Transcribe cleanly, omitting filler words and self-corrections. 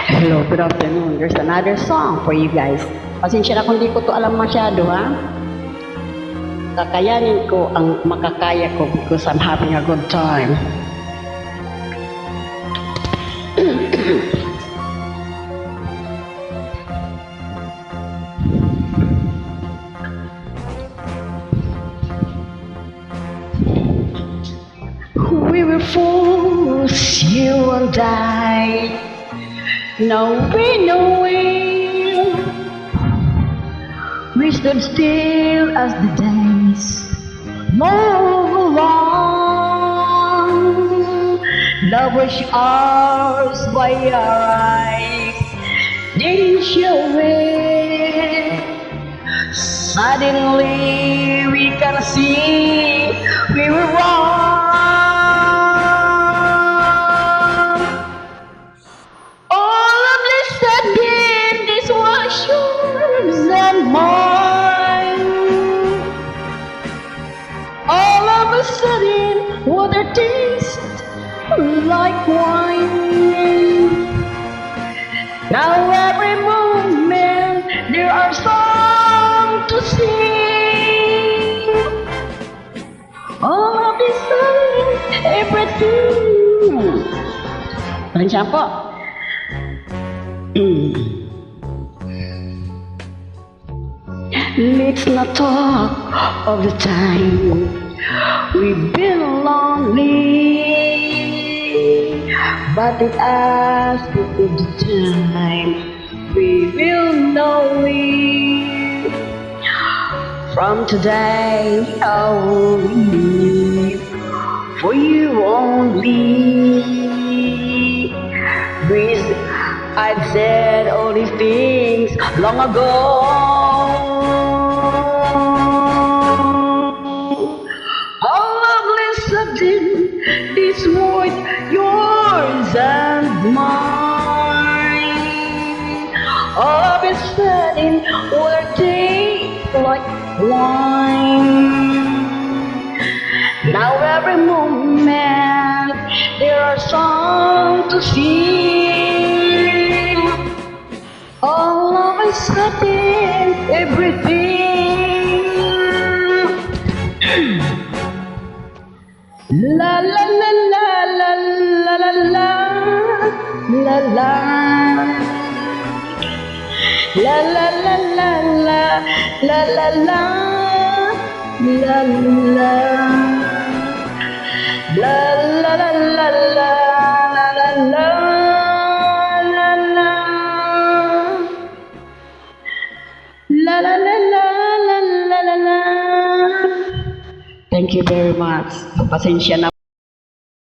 Hello, good afternoon. There's another song for you guys. Pasensya na kung di ko to alam masyado, ha? Kakayanin ko ang makakaya ko because I'm having a good time. We were fools, you and I. Now we know it. We stood still as the days move along. Love was ours by our eyes, didn't show it. Suddenly we can see we were wrong. All of a sudden this was yours and mine. All of a sudden water tastes like wine. Now every moment there are songs to sing. All of a sudden everything. Pasensya po. Let's not talk of the time we've been lonely, but let us go to the time we will know it. From today I will live for you only. With I've said all these things long ago. All of a sudden, this was yours and mine. All of a sudden, water tastes like wine. Now every moment there are songs to sing. All of a sudden everything. La la la la la la la la la la la la la la la la la la la la. La la la la la la la la la la la la la la. Thank you very much. Pasensya na.